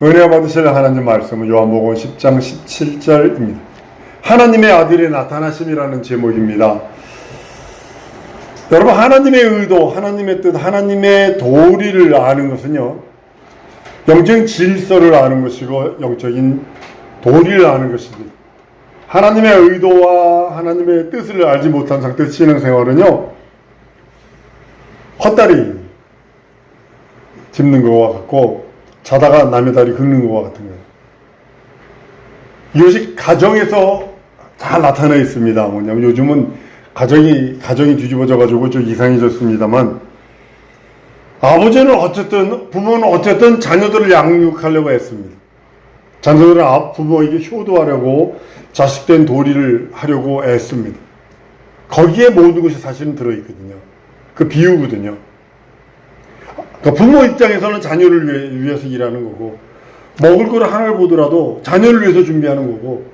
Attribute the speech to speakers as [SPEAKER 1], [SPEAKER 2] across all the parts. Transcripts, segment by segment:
[SPEAKER 1] 은혜 받으실 하나님 말씀은 요한복음 10장 17절입니다. 하나님의 아들의 나타나심이라는 제목입니다. 여러분, 하나님의 의도, 하나님의 뜻, 하나님의 도리를 아는 것은요, 영적인 질서를 아는 것이고 영적인 도리를 아는 것입니다. 하나님의 의도와 하나님의 뜻을 알지 못한 상태에서 신앙생활은요, 헛다리 짚는 것과 같고 자다가 남의 다리 긁는 것과 같은 거예요. 이것이 가정에서 잘 나타나 있습니다. 뭐냐면 요즘은 가정이 뒤집어져가지고 좀 이상해졌습니다만, 아버지는 어쨌든, 부모는 어쨌든 자녀들을 양육하려고 했습니다. 자녀들은 부모에게 효도하려고 자식된 도리를 하려고 애씁니다. 거기에 모든 것이 사실은 들어있거든요. 그 비유거든요. 그러니까 부모 입장에서는 자녀를 위해서 일하는 거고, 먹을 거를 하나를 보더라도 자녀를 위해서 준비하는 거고,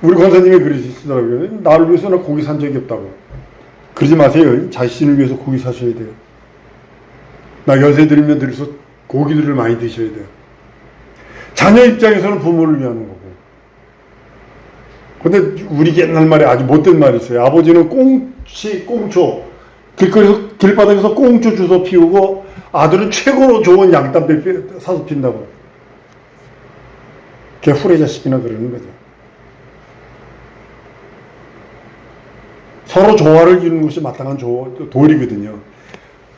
[SPEAKER 1] 우리 권사님이 그러시더라고요. 나를 위해서 나 고기 산 적이 없다고. 그러지 마세요. 자신을 위해서 고기 사셔야 돼요. 나 연세 들면 들어서 고기들을 많이 드셔야 돼요. 자녀 입장에서는 부모를 위하는 거고. 근데 우리 옛날 말에 아주 못된 말이 있어요. 아버지는 꽁초, 길바닥에서 꽁초 주워 피우고 아들은 최고로 좋은 양담배 사서 핀다고. 걔 후레 자식이나 그러는 거죠. 서로 조화를 이루는 것이 마땅한 도리거든요.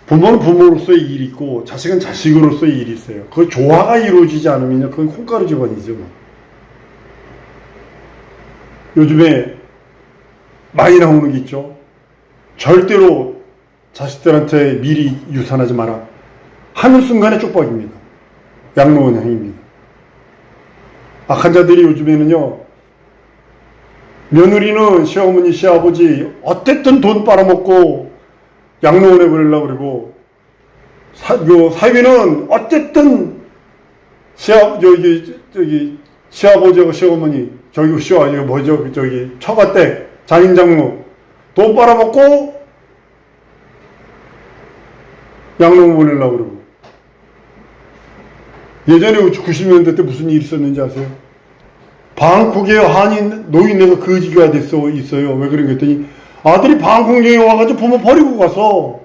[SPEAKER 1] 부모는 부모로서의 일이 있고 자식은 자식으로서의 일이 있어요. 그 조화가 이루어지지 않으면 그건 콩가루 집안이죠. 뭐. 요즘에 많이 나오는 게 있죠. 절대로 자식들한테 미리 유산하지 마라. 하는 순간에 쪽박입니다. 양로원형입니다. 악한 자들이 요즘에는요, 며느리는 시어머니, 시아버지 어쨌든 돈 빨아먹고 양로원에 보내려고 그러고, 사위는 어쨌든 시아버지하고 시어머니, 처가댁, 장인장모 돈 빨아먹고 양로원 보내려고 그러고. 예전에 90년대 때 무슨 일이 있었는지 아세요? 방콕에 한인 노인네가 거지가 있어요. 왜 그런가 했더니 아들이 방콕에 와가지고 부모 버리고 가서,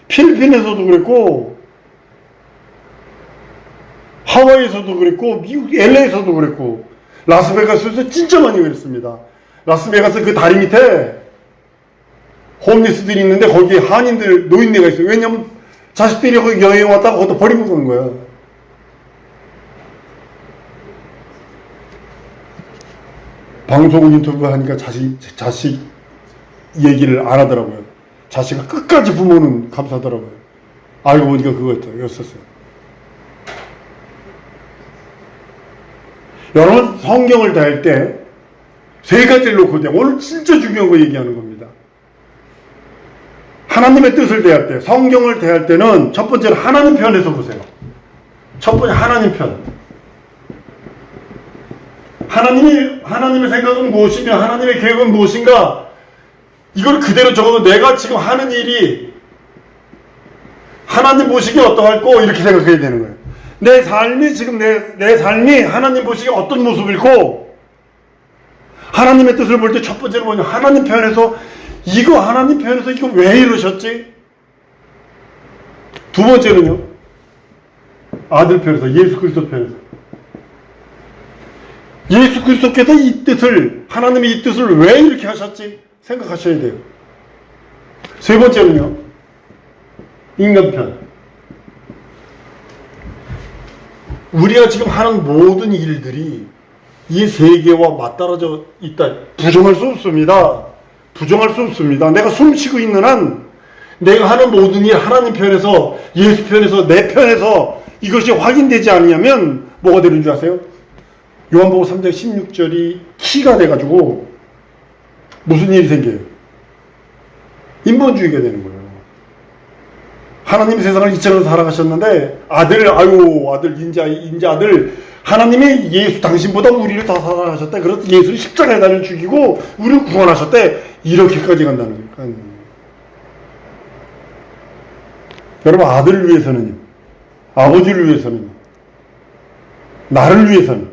[SPEAKER 1] 필리핀에서도 그랬고 하와이에서도 그랬고 미국 LA에서도 그랬고 라스베가스에서 진짜 많이 그랬습니다. 라스베가스 그 다리 밑에 홈리스들이 있는데 거기에 한인들 노인네가 있어요. 왜냐면 자식들이 거기 여행 왔다가 그것도 버리고 가는 거야. 방송 인터뷰 하니까 자식 얘기를 안 하더라고요. 자식은 끝까지 부모는 감사하더라고요. 알고 보니까 그거였었어요. 여러분, 성경을 대할 때 세 가지를 놓고 오늘 진짜 중요한 거 얘기하는 겁니다. 하나님의 뜻을 대할 때, 성경을 대할 때는 첫 번째는 하나님 편에서 보세요. 첫 번째 하나님 편. 하나님의 생각은 무엇이며 하나님의 계획은 무엇인가, 이걸 그대로 적어도 내가 지금 하는 일이 하나님 보시기에 어떠할꼬 이렇게 생각해야 되는 거예요. 내 삶이 지금 내 삶이 하나님 보시기에 어떤 모습일꼬, 하나님의 뜻을 볼 때 첫 번째로 뭐냐, 하나님 편에서 하나님 편에서 이거 왜 이러셨지? 두 번째는요, 아들 편에서, 예수 그리스도 편에서. 예수 그리스도께서 하나님의 이 뜻을 왜 이렇게 하셨지? 생각하셔야 돼요. 세 번째는요, 인간 편. 우리가 지금 하는 모든 일들이 이 세계와 맞떨어져 있다. 부정할 수 없습니다. 부정할 수 없습니다. 내가 숨 쉬고 있는 한 내가 하는 모든 일 하나님 편에서, 예수 편에서, 내 편에서 이것이 확인되지 않으면 뭐가 되는 줄 아세요? 요한복음 3장 16절이 키가 돼가지고 무슨 일이 생겨요? 인본주의가 되는 거예요. 하나님이 세상을 이처럼 살아가셨는데 아들 인자아들 하나님이 예수 당신보다 우리를 더 사랑하셨대. 그래서 예수를 십자가에 달려 죽이고 우리를 구원하셨대. 이렇게까지 간다는 거예요. 여러분, 아들을 위해서는요, 아버지를 위해서는, 나를 위해서는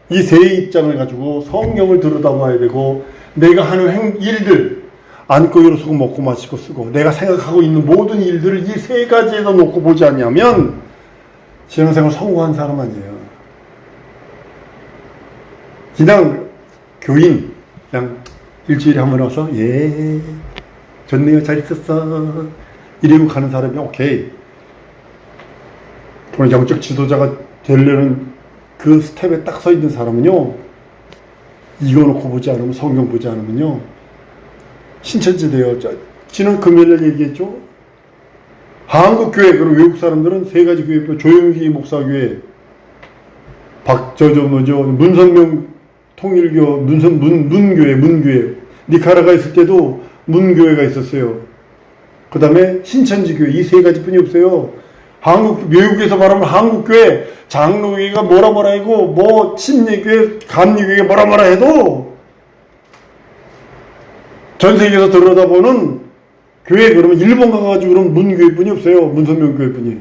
[SPEAKER 1] 이 세의 입장을 가지고 성경을 들여다봐야 되고, 내가 하는 일들, 앉고 일어서고 먹고 마시고 쓰고 내가 생각하고 있는 모든 일들을 이 세 가지에다 놓고 보지 않냐면 신앙생활 성공한 사람 아니에요. 그냥 교인, 그냥 일주일에 한 번 와서 예 좋네요, 잘 있었어 이러고 가는 사람이 오케이. 그럼 영적 지도자가 되려는 그 스텝에 딱 서 있는 사람은요, 이거 놓고 보지 않으면, 성경 보지 않으면요 신천지대요. 지난 금요일에 얘기했죠. 한국교회, 그리고 외국 사람들은 세 가지 교회, 조영기 목사교회, 문성명 통일교, 문교회, 니카라가 있을 때도 문교회가 있었어요. 그 다음에 신천지교회, 이 세 가지 뿐이 없어요. 외국에서 말하면 한국교회, 장로교회가 뭐라 하고, 뭐, 침례교회, 감리교회가 뭐라 해도, 전 세계에서 들여다보는 교회, 그러면 일본 가가지고 그러면 문교회 뿐이 없어요. 문선명 교회 뿐이.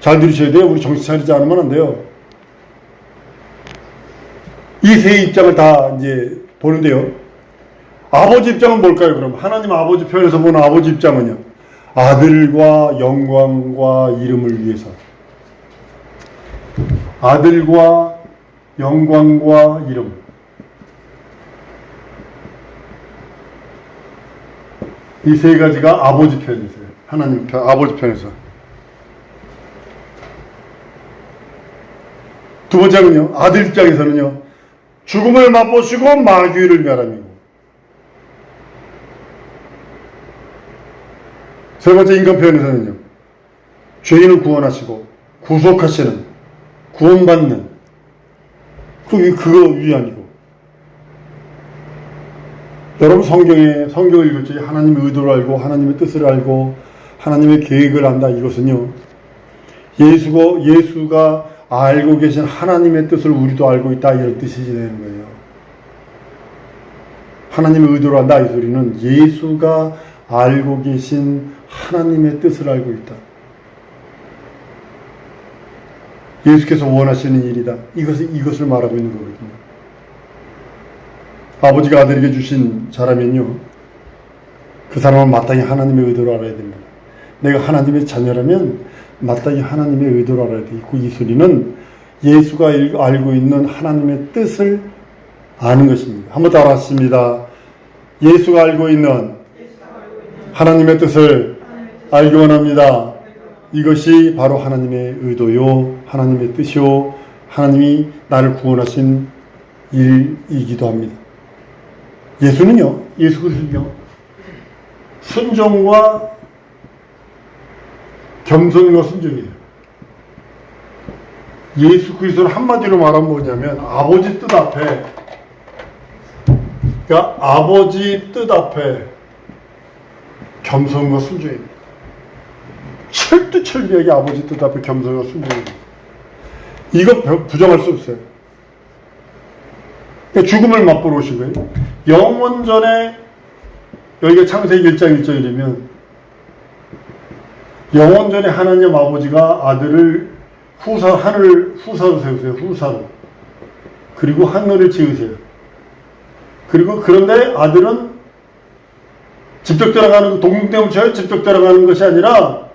[SPEAKER 1] 잘 들으셔야 돼요. 우리 정신 차리지 않으면 안 돼요. 이 세 입장을 다 이제 보는데요. 아버지 입장은 뭘까요, 그럼? 하나님 아버지 편에서 보는 아버지 입장은요. 아들과 영광과 이름을 위해서. 아들과 영광과 이름. 이 세 가지가 아버지 편이세요. 하나님 편, 아버지 편에서. 두 번째는요, 아들 입장에서는요, 죽음을 맛보시고 마귀를 멸함이고. 세 번째 인간 편에서는요, 죄인을 구원하시고 구속하시는, 구원받는, 그거 위안이고. 여러분 성경을 읽을 때 하나님의 의도를 알고 하나님의 뜻을 알고 하나님의 계획을 안다. 이것은요, 예수가 알고 계신 하나님의 뜻을 우리도 알고 있다, 이런 뜻이 되는 거예요. 하나님의 의도를 안다, 이 소리는 예수가 알고 계신 하나님의 뜻을 알고 있다. 예수께서 원하시는 일이다. 이것을 말하고 있는 거거든요. 아버지가 아들에게 주신 자라면요, 그 사람은 마땅히 하나님의 의도를 알아야 됩니다. 내가 하나님의 자녀라면 마땅히 하나님의 의도를 알아야 돼. 이 소리는 예수가 알고 있는 하나님의 뜻을 아는 것입니다. 한번 따라 하십니다. 예수가 알고 있는 하나님의 뜻을 알기 원합니다. 이것이 바로 하나님의 의도요, 하나님의 뜻이요, 하나님이 나를 구원하신 일이기도 합니다. 예수 그리스도는요, 순종과 겸손과 순종이에요. 예수 그리스도를 한마디로 말하면 뭐냐면, 아버지 뜻 앞에, 그러니까 아버지 뜻 앞에 겸손과 순종입니다. 철두철미하게 아버지 뜻 앞에 겸손과 순종입니다. 이거 부정할 수 없어요. 그러니까 죽음을 맛보러 오신 거예요. 영원전에, 여기가 창세기 1장 1절이면 영원전에 하나님 아버지가 아들을 하늘 후사로 세우세요. 후사로. 그리고 하늘을 지으세요. 그런데 아들은 직접 들어가는, 동등대문 쳐요. 직접 들어가는 것이 아니라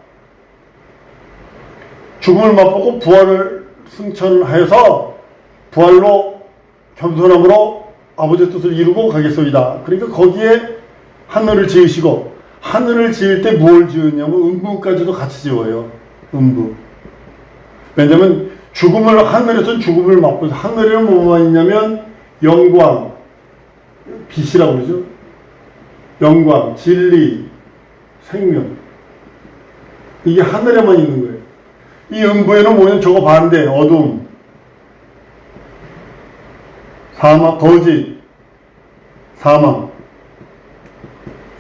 [SPEAKER 1] 죽음을 맛보고 부활을 승천하여서 부활로 겸손함으로 아버지의 뜻을 이루고 가겠소이다. 그러니까 거기에 하늘을 지으시고, 하늘을 지을 때 무엇을 지으냐면 음부까지도 같이 지어요. 음부. 왜냐면 하늘에서는 죽음을 맛보고, 하늘에는 뭐만 있냐면 영광, 빛이라고 그러죠. 영광, 진리, 생명. 이게 하늘에만 있는 거예요. 이 음부에는 뭐냐면 저거 반대, 어둠, 사망, 거짓, 사망.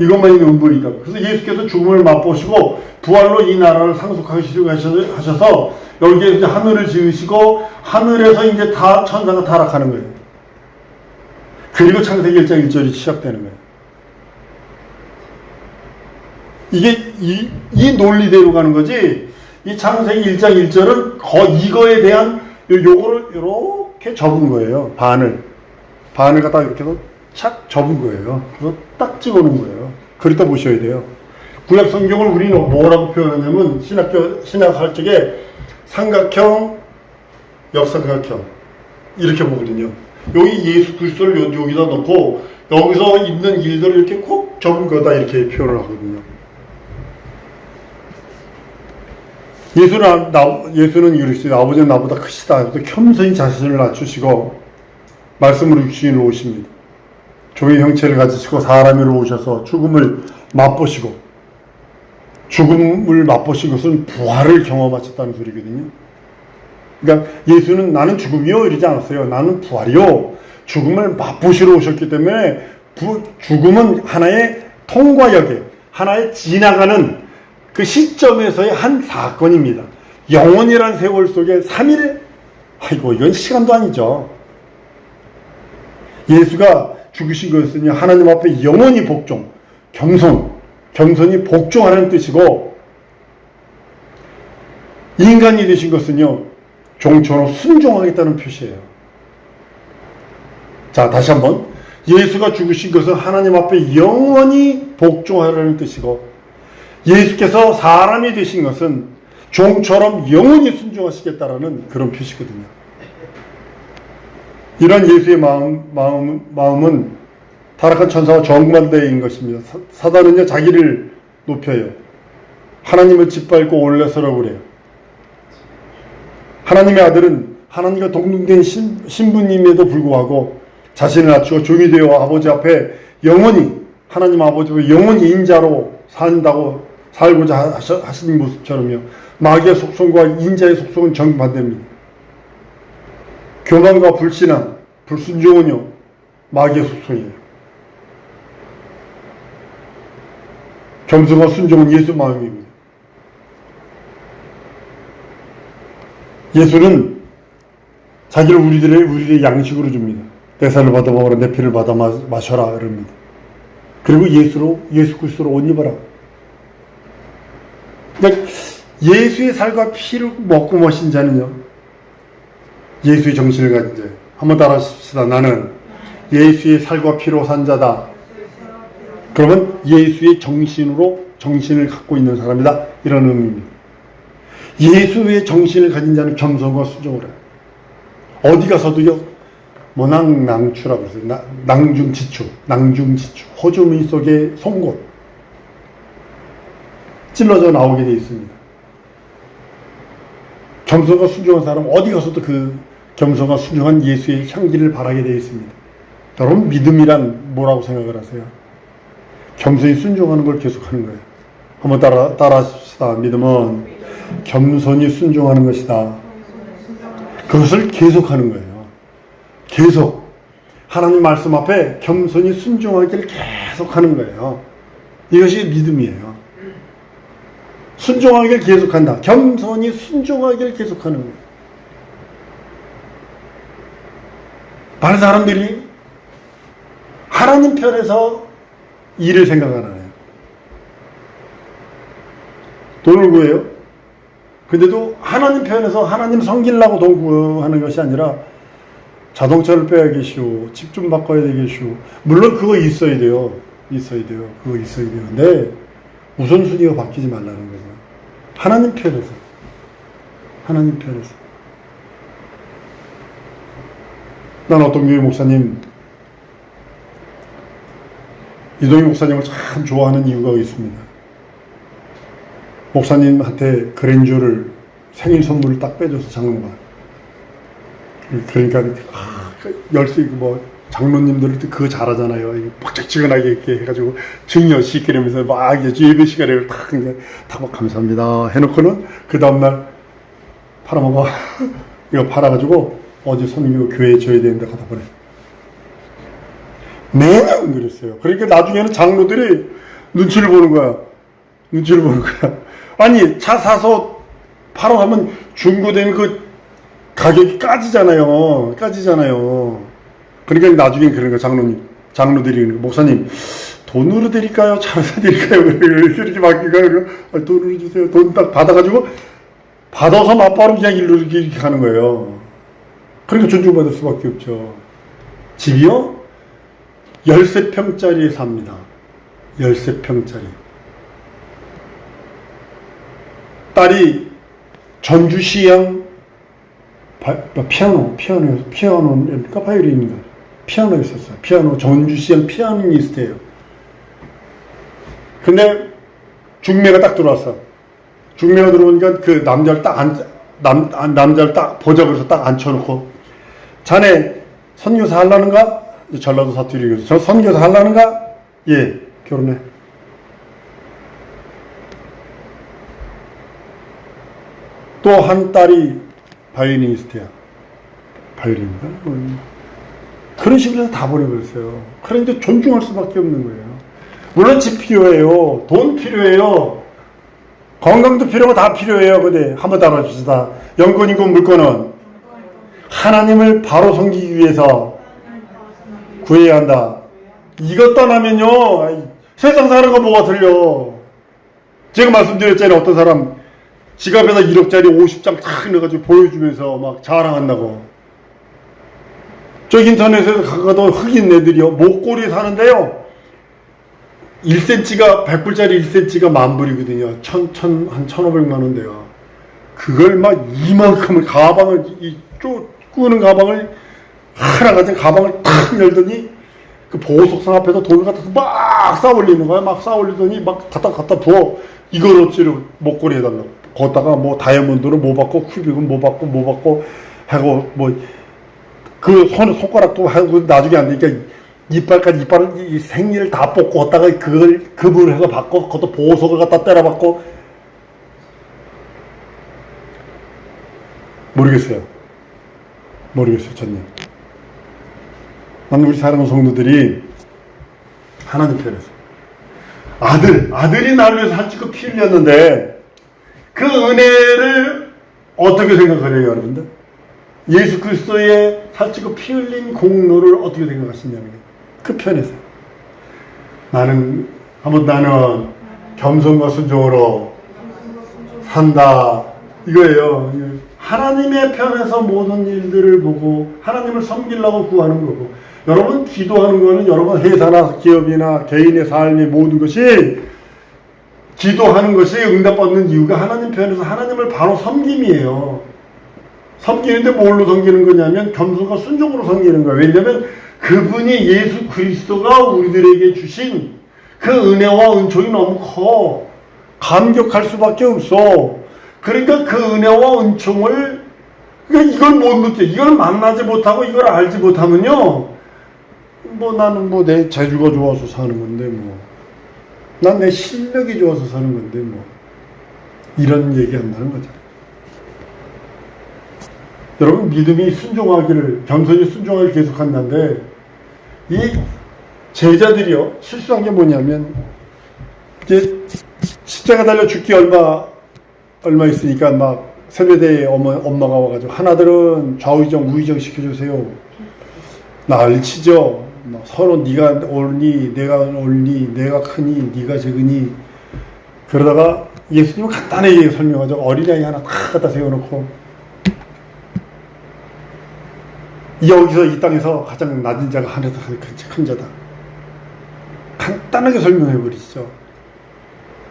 [SPEAKER 1] 이것만 있는 음부이다. 그래서 예수께서 죽음을 맛보시고 부활로 이 나라를 상속하시려고 하셔서 여기에 이제 하늘을 지으시고, 하늘에서 이제 다 천사가 타락하는 거예요. 그리고 창세기 1장 1절이 시작되는 거예요. 이게 이 논리대로 가는 거지, 이 창세기 1장 1절은 이거에 대한 요거를 이렇게 접은 거예요. 반을 갖다가 이렇게 해서 착 접은 거예요. 그래서 딱 찍어놓은 거예요. 그렇다 보셔야 돼요. 구약 성경을 우리는 뭐라고 표현하냐면 신학할 적에 삼각형, 역삼각형 이렇게 보거든요. 여기 예수 그리스도를 여기다 넣고 여기서 있는 일들을 이렇게 콕 접은 거다 이렇게 표현을 하거든요. 예수는 이르시되 아버지는 나보다 크시다. 겸손히 자신을 낮추시고 말씀으로 육신으로 오십니다. 종의 형체를 가지시고 사람으로 오셔서 죽음을 맛보신 것은 부활을 경험하셨다는 소리거든요. 그러니까 예수는 나는 죽음이요 이러지 않았어요. 나는 부활이요. 죽음을 맛보시러 오셨기 때문에 죽음은 하나의 통과역에 하나의 지나가는 그 시점에서의 한 사건입니다. 영원이라는 세월 속에 3일 이건 시간도 아니죠. 예수가 죽으신 것은 하나님 앞에 영원히 복종, 겸손히 복종하는 뜻이고, 인간이 되신 것은요 종처럼 순종하겠다는 표시예요. 자, 다시 한번 예수가 죽으신 것은 하나님 앞에 영원히 복종하라는 뜻이고, 예수께서 사람이 되신 것은 종처럼 영원히 순종하시겠다라는 그런 표시거든요. 이런 예수의 마음은 타락한 천사와 정반대인 것입니다. 사단은요 자기를 높여요. 하나님을 짓밟고 올려서라고 그래요. 하나님의 아들은 하나님과 동등된 신부님에도 불구하고 자신을 낮추고 종이 되어 아버지 앞에 영원히 하나님 아버지 앞에 영원히 인자로 살고자 하시는 모습처럼요. 마귀의 속성과 인자의 속성은 정반대입니다. 교만과 불신앙, 불순종은요 마귀의 속성이에요. 겸손과 순종은 예수 마음입니다. 예수는 자기를 우리들의 양식으로 줍니다. 내 살을 받아 먹어라, 내 피를 받아 마셔라 이럽니다. 그리고 예수 그리스도로 옷 입어라. 그러니까 예수의 살과 피를 먹고 마신 자는요 예수의 정신을 가진 자예요. 한번 따라하십시다. 나는 예수의 살과 피로 산 자다. 그러면 예수의 정신을 갖고 있는 사람이다. 이런 의미입니다. 예수의 정신을 가진 자는 겸손과 순종을 해요. 어디 가서도요 모낭낭추라고 그랬어요. 낭중지추. 호주머니 속에 송곳 찔러져 나오게 되어 있습니다. 겸손과 순종한 사람은 어디 가서도 그 겸손과 순종한 예수의 향기를 바라게 되어 있습니다. 여러분 믿음이란 뭐라고 생각을 하세요? 겸손히 순종하는 걸 계속하는 거예요. 한번 따라하십시다. 믿음은 겸손히 순종하는 것이다. 그것을 계속하는 거예요. 계속 하나님 말씀 앞에 겸손히 순종하기를 계속하는 거예요. 이것이 믿음이에요. 순종하기를 계속한다. 겸손히 순종하기를 계속하는 거예요. 많은 사람들이 하나님 편에서 일을 생각 안 해요. 돈을 구해요. 근데도 하나님 편에서 하나님 섬기려고 돈 구하는 것이 아니라 자동차를 빼야겠슈, 집 좀 바꿔야 되겠슈. 물론 그거 있어야 돼요. 그거 있어야 되는데 우선순위가 바뀌지 말라는 거죠. 하나님 편에서. 난 어떤 교회 목사님, 이동희 목사님을 참 좋아하는 이유가 있습니다. 목사님한테 그랜저를 생일 선물을 딱 빼줘서 장로가. 그러니까 열쇠 장로님들은 그거 잘하잖아요. 빡짝지근하게 이렇게 해가지고 증여 시키면서 막 예배 시간에 딱 감사합니다 해놓고는 그 다음날 팔아먹어. 이거 팔아가지고 어제 선교 교회에 줘야 되는데 갖다 보내. 매년 그랬어요. 그러니까 나중에는 장로들이 눈치를 보는 거야. 아니 차 사서 팔아가면 중고되면 그 가격이 까지잖아요. 그러니까 나중에 그런 거야. 장로들이 목사님 돈으로 드릴까요? 차로 사드릴까요? 이렇게 맡기가 돈으로 주세요. 돈 딱 받아가지고 받아서 맞바로 그냥 일로 이렇게 가는 거예요. 그러니까 존중받을 수밖에 없죠. 집이요? 13평짜리에 삽니다. 13평짜리. 딸이 전주시향 피아노입니까? 바이올린인가? 피아노였었어요. 피아노, 전주시향 피아니스트예요. 근데 중매가 딱 들어왔어. 중매가 들어오니까 그 남자를 딱 보자 그래서 딱 앉혀놓고, 자네 선교사 하려는가? 전라도 사투리에서 저 선교사 하려는가? 예, 결혼해. 또 한 딸이 바이올리니스트야. 바이올린인가? 그런 식으로 해서 다 보내버렸어요. 그런데 존중할 수밖에 없는 거예요. 물론 집 필요해요. 돈 필요해요. 건강도 필요하고 다 필요해요. 근데 한번 따라줍시다. 영권이고 물권은 하나님을 바로 섬기기 위해서 구해야 한다. 이것 떠나면요, 세상 사는 거 뭐가 틀려. 제가 말씀드렸잖아요. 어떤 사람 지갑에다 1억짜리 50장 탁 넣어가지고 보여주면서 막 자랑한다고. 저 인터넷에서 가도 흑인 애들이요, 목걸이 사는데요, 1cm가 100불짜리 1cm가 10,000불이거든요. 한 1,500만 원대요. 그걸 막 이만큼을 가방을 꾸는 가방을 하나 가진 가방을 탁 열더니 그 보석상 앞에서 돌을 갖다서 막 쌓아 올리는 거야. 막 쌓아 올리더니 막 갖다 부어. 이걸 어찌로 목걸이 해달라고. 거기다가 뭐 다이아몬드로 뭐 받고 큐빅은 뭐 받고 하고 뭐 그 손가락도 하고 나중에 안 되니까 이빨을 이 생리를 다 뽑고 걷다가 그걸 급을 해서 받고 그것도 보석을 갖다 때려 받고. 모르겠어요 전혀. 나는 우리 사랑하는 성도들이 하나님 편에서 아들이 나를 위해서 한치껏 피 흘렸는데 그 은혜를 어떻게 생각을 해요, 여러분들? 예수 그리스도의 살찌고 피 흘린 공로를 어떻게 생각하시냐면, 그 편에서 나는 겸손과 순종으로 산다 이거예요. 하나님의 편에서 모든 일들을 보고 하나님을 섬기려고 구하는 거고, 여러분 기도하는 거는 여러분 회사나 기업이나 개인의 삶의 모든 것이, 기도하는 것이 응답받는 이유가 하나님 편에서 하나님을 바로 섬김이에요. 섬기는데 뭘로 섬기는 거냐면 겸손과 순종으로 섬기는 거예요. 왜냐하면 그분이 예수 그리스도가 우리들에게 주신 그 은혜와 은총이 너무 커. 감격할 수밖에 없어. 그러니까 그 은혜와 은총을, 그러니까 이걸 못 느껴. 이걸 만나지 못하고 이걸 알지 못하면요, 뭐 나는 뭐 내 재주가 좋아서 사는 건데, 뭐 난 내 실력이 좋아서 사는 건데, 뭐 이런 얘기 한다는 거죠. 여러분, 믿음이 순종하기를, 겸손히 순종하기를 계속한다는데, 이 제자들이요, 실수한 게 뭐냐면, 이제 십자가 달려 죽기 얼마 있으니까 막 세배대에 엄마가 와가지고, 하나들은 좌우정 우의정 시켜주세요. 난리치죠. 막 서로 네가 옳니, 내가 옳니, 내가 크니, 네가 적으니. 그러다가 예수님은 간단하게 설명하죠. 어린아이 하나 탁 갖다 세워놓고, 여기서 이 땅에서 가장 낮은 자가 하늘에서 큰 자다. 간단하게 설명해 버리시죠.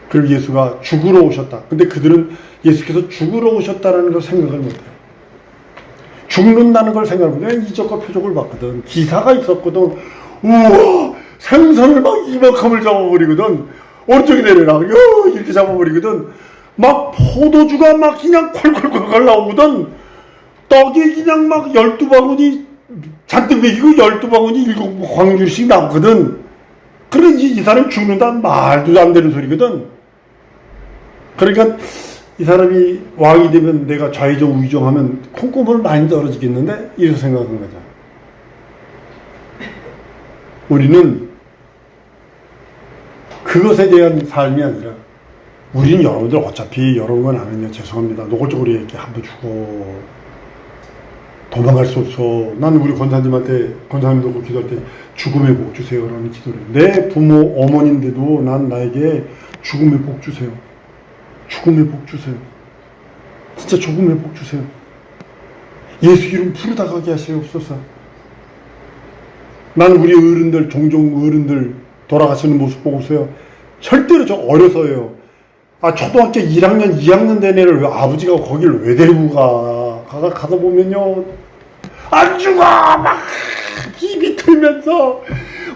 [SPEAKER 1] 그리고 예수가 죽으러 오셨다. 근데 그들은 예수께서 죽으러 오셨다는 걸 생각을 못해요. 죽는다는 걸 생각을 못해요. 이적과 표적을 봤거든. 기사가 있었거든. 우와! 생선을 막 이만큼을 잡아버리거든. 오른쪽에 내려라. 이렇게 잡아버리거든. 막 포도주가 막 그냥 콸콸콸콸 나오거든. 떡이 그냥 막 12바구니 잔뜩 먹이고 12바구니 7광주씩 나오거든. 그러니 이 사람이 죽는다는 말도 안 되는 소리거든. 그러니까 이 사람이 왕이 되면 내가 좌의정 우의정 하면 콩고물 많이 떨어지겠는데? 이렇게 생각한 거죠. 우리는 그것에 대한 삶이 아니라, 우리는 여러분들 어차피 여러 건 아면요, 죄송합니다, 노골적으로 이렇게 한번 주고 도망갈 수 없어. 나는 우리 권사님도 그 기도할 때 죽음의 복 주세요 라는 기도를 해요. 내 부모 어머니인데도 난 나에게 죽음의 복 주세요. 죽음의 복 주세요. 진짜 조금의 복 주세요. 예수 이름 부르다가게 하시옵소서. 난 우리 어른들, 종종 어른들 돌아가시는 모습 보고서요, 절대로 저 어려서요, 초등학교 1학년, 2학년 된 애를 왜 아버지가 거기를 왜 데리고 가다 보면요, 안주가 막 비비 틀면서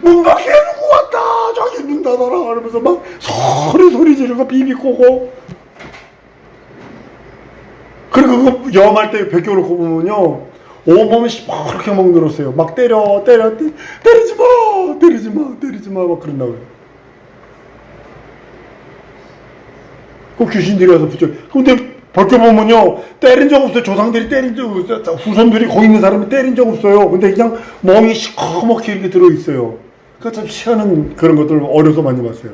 [SPEAKER 1] 문 밖에 누구 왔다, 저기 문 닫아라 하면서 막 소리 지르고 비비 꼬고. 그리고 그거 염할 때 벗겨놓고 보면요, 온몸이 시퍼렇게 막 늘었어요. 막 때리지 마 막 그런다고요. 그 귀신들이 와서 붙여. 근데 벗겨보면요, 때린 적 없어요. 조상들이 때린 적 없어요. 후손들이 거기 있는 사람이 때린 적 없어요. 근데 그냥 몸이 시커멓게 이렇게 들어있어요. 그러니까 참 희한한 그런 것들을 어려서 많이 봤어요.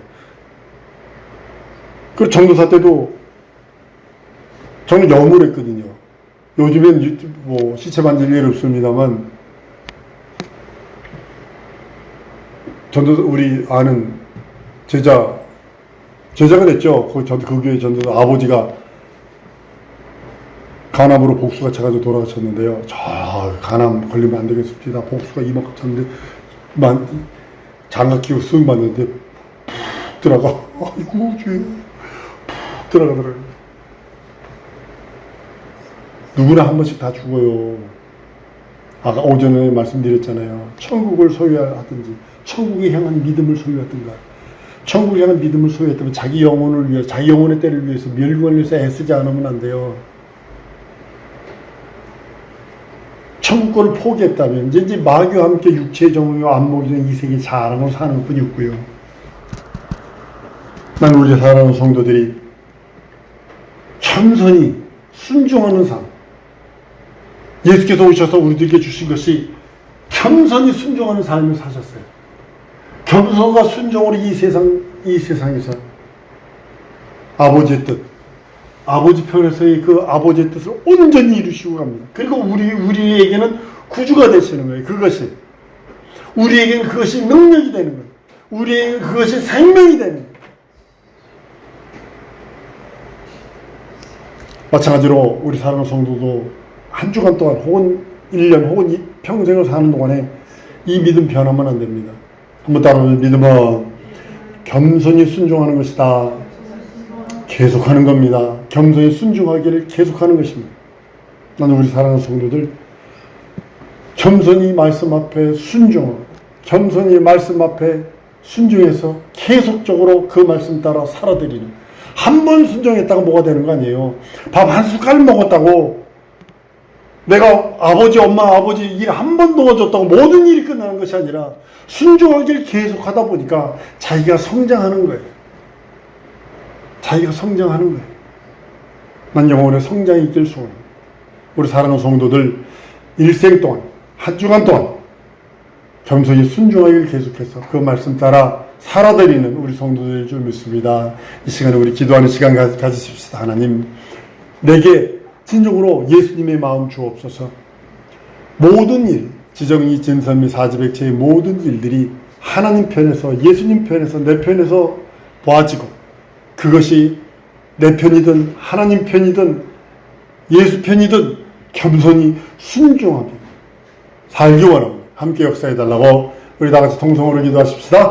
[SPEAKER 1] 그리고 전도사 때도 저는 염을 했거든요. 요즘엔 뭐 시체 만질 일 없습니다만, 전도사, 우리 아는 제자가 됐죠. 그 교회 전도사 아버지가 간암으로 복수가 차가지고 돌아가셨는데요. 저 간암 걸리면 안 되겠습니다. 복수가 이만큼 찼는데 장갑 끼고 쓱 맞는데 푹 들어가. 아이고 주여, 푹 들어가더라고요. 누구나 한 번씩 다 죽어요. 아까 오전에 말씀드렸잖아요. 천국을 소유하든지 천국에 향한 믿음을 소유하든가, 천국에 향한 믿음을 소유했다면 자기 영혼을 위해, 자기 영혼의 때를 위해서 멸관을 위해서 애쓰지 않으면 안 돼요. 천국권을 포기했다면 이제 마귀와 함께 육체의 정욕과 안목이든 이 세계 자랑으로 사는 것뿐이 없고요. 난 우리 사랑하는 성도들이 겸손히 순종하는 삶, 예수께서 오셔서 우리들에게 주신 것이 겸손히 순종하는 삶을 사셨어요. 겸손과 순종으로 이 세상에서 아버지의 뜻, 아버지 편에서의 그 아버지의 뜻을 온전히 이루시고 갑니다. 그리고 우리에게는 구주가 되시는 거예요. 그것이 우리에게는 그것이 능력이 되는 거예요. 우리에게는 그것이 생명이 되는 거예요. 마찬가지로 우리 사랑하는 성도도 한 주간 동안 혹은 1년 혹은 평생을 사는 동안에 이 믿음 변하면 안 됩니다. 한번 따라오세요. 믿음은 겸손히 순종하는 것이다. 계속하는 겁니다. 겸손히 순종하기를 계속하는 것입니다. 나는 우리 사랑하는 성도들 겸손히 말씀 앞에 순종하고, 겸손히 말씀 앞에 순종해서 계속적으로 그 말씀 따라 살아드리는, 한 번 순종했다가 뭐가 되는 거 아니에요. 밥 한 숟갈 먹었다고 내가 아버지, 엄마, 아버지 일 한 번 도와줬다고 모든 일이 끝나는 것이 아니라 순종하기를 계속하다 보니까 자기가 성장하는 거예요. 자기가 성장하는 거예요. 난 영혼의 성장이 있길 소원합니다. 우리 사랑하는 성도들 일생 동안, 한 주간 동안 겸손히 순종하기를 계속해서 그 말씀 따라 살아드리는 우리 성도들일 줄 믿습니다. 이 시간에 우리 기도하는 시간 가지십시다. 하나님, 내게 진정으로 예수님의 마음 주옵소서. 모든 일, 지정이 진선미 사지백체의 모든 일들이 하나님 편에서, 예수님 편에서, 내 편에서 보아지고, 그것이 내 편이든 하나님 편이든 예수 편이든 겸손히 순종하며 살기 원합니다. 함께 역사해달라고 우리 다같이 통성으로 기도하십시다.